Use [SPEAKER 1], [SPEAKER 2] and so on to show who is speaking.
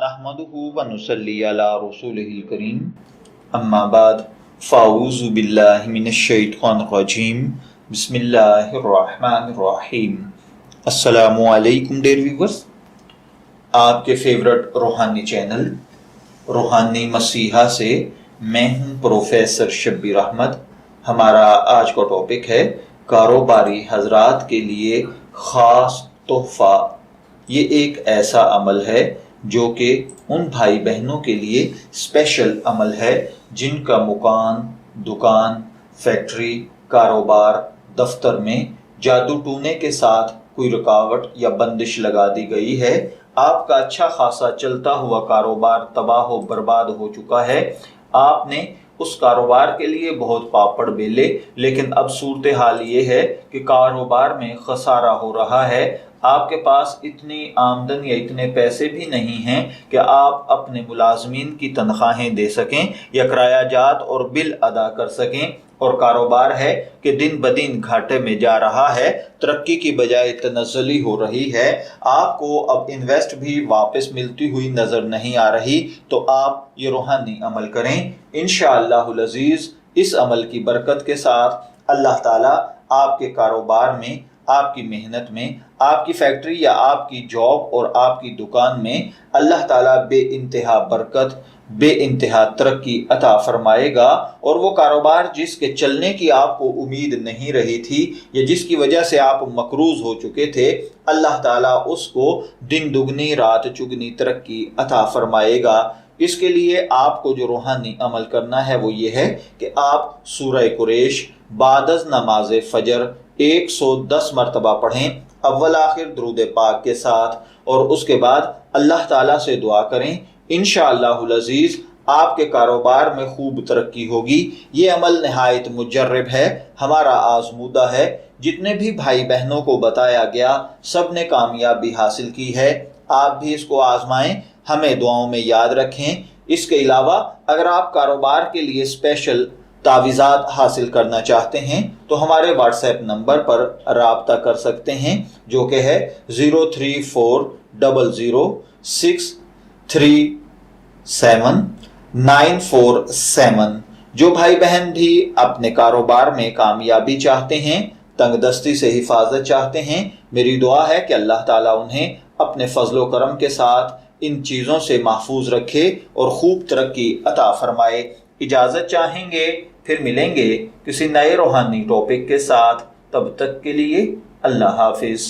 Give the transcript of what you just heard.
[SPEAKER 1] नहमदुहु व नुसल्ली अला रसूलिहिल करीम अम्मा बाद फ़ाऊज़ु बिल्लाहि मिनश शैतानिर रजीम बिस्मिल्लाहिर रहमानिर रहीम। अस्सलामु अलैकुम डियर व्यूअर्स, आपके फेवरेट रूहानी चैनल रूहानी मसीहा से मैं हूं प्रोफेसर शब्बीर अहमद। हमारा आज का टॉपिक है कारोबारी हजरात के लिए ख़ास तोहफा। ये एक ऐसा अमल है जो कि उन भाई बहनों के लिए स्पेशल अमल है जिनका मकान, दुकान, फैक्ट्री, कारोबार, दफ्तर में जादू टूने के साथ कोई रुकावट या बंदिश लगा दी गई है। आपका अच्छा खासा चलता हुआ कारोबार तबाह बर्बाद हो चुका है। आपने उस कारोबार के लिए बहुत पापड़ बेले, लेकिन अब सूरत हाल ये है कि कारोबार में खसारा हो रहा है। आपके पास इतनी आमदन या इतने पैसे भी नहीं हैं कि आप अपने मुलाजमीन की तनख्वाहें दे सकें या किरायाजात और बिल अदा कर सकें, और कारोबार है कि दिन ब दिन घाटे में जा रहा है, तरक्की की बजाय तनज़्ज़ुली हो रही है। आपको अब इन्वेस्ट भी वापस मिलती हुई नज़र नहीं आ रही, तो आप ये रूहानी अमल करें। इंशाअल्लाहुल अज़ीज़ इस अमल की बरकत के साथ अल्लाह ताला आपके कारोबार में, आपकी मेहनत में, आपकी फैक्ट्री या आपकी जॉब और आपकी दुकान में अल्लाह ताला बे इंतहा बरकत, बे इंतहा तरक्की अता फरमाएगा। और वो कारोबार जिसके चलने की आपको उम्मीद नहीं रही थी या जिसकी वजह से आप मकरूज हो चुके थे, अल्लाह ताला उसको दिन दुगनी रात चुगनी तरक्की अता फरमाएगा। इसके लिए आपको जो रूहानी अमल करना है वो ये है कि आप सूरह कुरैश बादज नमाज फजर 110 मरतबा पढ़ें, अव्वल आखिर दुरूद पाक के साथ, और उसके बाद अल्लाह ताला से दुआ करें। इंशाअल्लाहुल अज़ीज़ आपके कारोबार में खूब तरक्की होगी। ये अमल नहायत मुजर्रब है, हमारा आजमूदा है। जितने भी भाई बहनों को बताया गया सब ने कामयाबी हासिल की है। आप भी इसको आजमाएं, हमें दुआओं में याद रखें। इसके अलावा अगर आप कारोबार के लिए स्पेशल तावीज़ात हासिल करना चाहते हैं तो हमारे व्हाट्सएप नंबर पर राब्ता कर सकते हैं, जो कि है 034000637947। जो भाई बहन भी अपने कारोबार में कामयाबी चाहते हैं, तंगदस्ती से हिफाजत चाहते हैं, मेरी दुआ है कि अल्लाह ताला उन्हें अपने फजलो करम के साथ इन चीज़ों से महफूज रखे और खूब तरक्की अता फरमाए। इजाज़त चाहेंगे, फिर मिलेंगे किसी नए रूहानी टॉपिक के साथ। तब तक के लिए अल्लाह हाफिज।